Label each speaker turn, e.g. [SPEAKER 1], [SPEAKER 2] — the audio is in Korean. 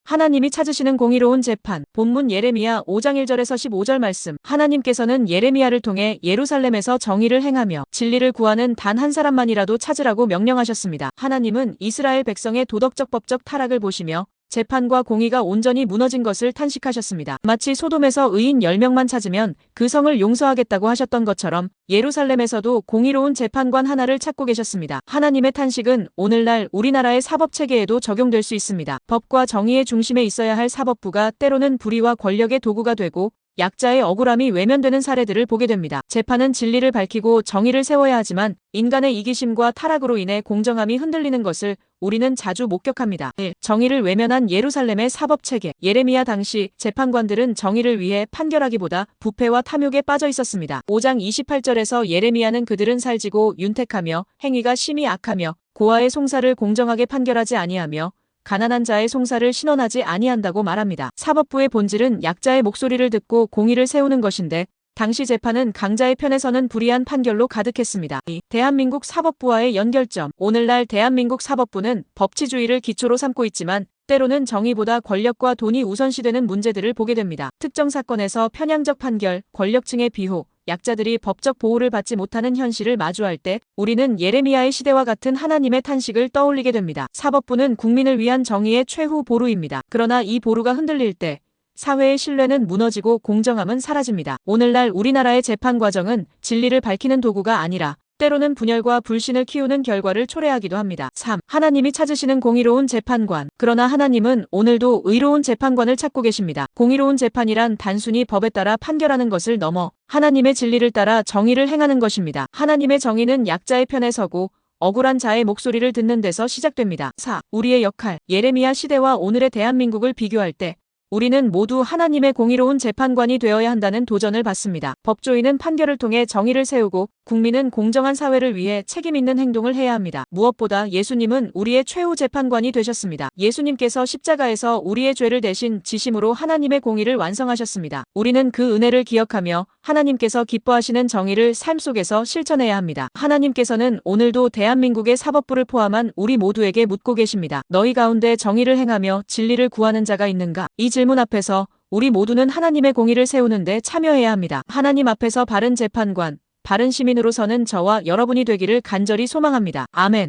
[SPEAKER 1] 하나님이 찾으시는 공의로운 재판. 본문 예레미야 5장 1절에서 15절 말씀. 하나님께서는 예레미야를 통해 예루살렘에서 정의를 행하며 진리를 구하는 단 한 사람만이라도 찾으라고 명령하셨습니다. 하나님은 이스라엘 백성의 도덕적 법적 타락을 보시며 재판과 공의가 온전히 무너진 것을 탄식하셨습니다. 마치 소돔에서 의인 10명만 찾으면 그 성을 용서하겠다고 하셨던 것처럼 예루살렘에서도 공의로운 재판관 하나를 찾고 계셨습니다. 하나님의 탄식은 오늘날 우리나라의 사법체계에도 적용될 수 있습니다. 법과 정의의 중심에 있어야 할 사법부가 때로는 불의와 권력의 도구가 되고 약자의 억울함이 외면되는 사례들을 보게 됩니다. 재판은 진리를 밝히고 정의를 세워야 하지만 인간의 이기심과 타락으로 인해 공정함이 흔들리는 것을 우리는 자주 목격합니다. 1. 정의를 외면한 예루살렘의 사법체계. 예레미야 당시 재판관들은 정의를 위해 판결하기보다 부패와 탐욕에 빠져 있었습니다. 5장 28절에서 예레미야는 그들은 살지고 윤택하며 행위가 심히 악하며 고아의 송사를 공정하게 판결하지 아니하며 가난한 자의 송사를 신원하지 아니한다고 말합니다. 사법부의 본질은 약자의 목소리를 듣고 공의를 세우는 것인데 당시 재판은 강자의 편에 서는 불의한 판결로 가득했습니다. 2. 대한민국 사법부와의 연결점. 오늘날 대한민국 사법부는 법치주의를 기초로 삼고 있지만 때로는 정의보다 권력과 돈이 우선시되는 문제들을 보게 됩니다. 특정 사건에서 편향적 판결, 권력층의 비호, 약자들이 법적 보호를 받지 못하는 현실을 마주할 때 우리는 예레미야의 시대와 같은 하나님의 탄식을 떠올리게 됩니다. 사법부는 국민을 위한 정의의 최후 보루입니다. 그러나 이 보루가 흔들릴 때 사회의 신뢰는 무너지고 공정함은 사라집니다. 오늘날 우리나라의 재판 과정은 진리를 밝히는 도구가 아니라 때로는 분열과 불신을 키우는 결과를 초래하기도 합니다. 3. 하나님이 찾으시는 공의로운 재판관. 그러나 하나님은 오늘도 의로운 재판관을 찾고 계십니다. 공의로운 재판이란 단순히 법에 따라 판결하는 것을 넘어 하나님의 진리를 따라 정의를 행하는 것입니다. 하나님의 정의는 약자의 편에 서고 억울한 자의 목소리를 듣는 데서 시작됩니다. 4. 우리의 역할. 예레미야 시대와 오늘의 대한민국을 비교할 때 우리는 모두 하나님의 공의로운 재판관이 되어야 한다는 도전을 받습니다. 법조인은 판결을 통해 정의를 세우고 국민은 공정한 사회를 위해 책임 있는 행동을 해야 합니다. 무엇보다 예수님은 우리의 최후 재판관이 되셨습니다. 예수님께서 십자가에서 우리의 죄를 대신 지심으로 하나님의 공의를 완성하셨습니다. 우리는 그 은혜를 기억하며 하나님께서 기뻐하시는 정의를 삶 속에서 실천해야 합니다. 하나님께서는 오늘도 대한민국의 사법부를 포함한 우리 모두에게 묻고 계십니다. 너희 가운데 정의를 행하며 진리를 구하는 자가 있는가? 이 질문 앞에서 우리 모두는 하나님의 공의를 세우는데 참여해야 합니다. 하나님 앞에서 바른 재판관, 바른 시민으로 서는 저와 여러분이 되기를 간절히 소망합니다. 아멘.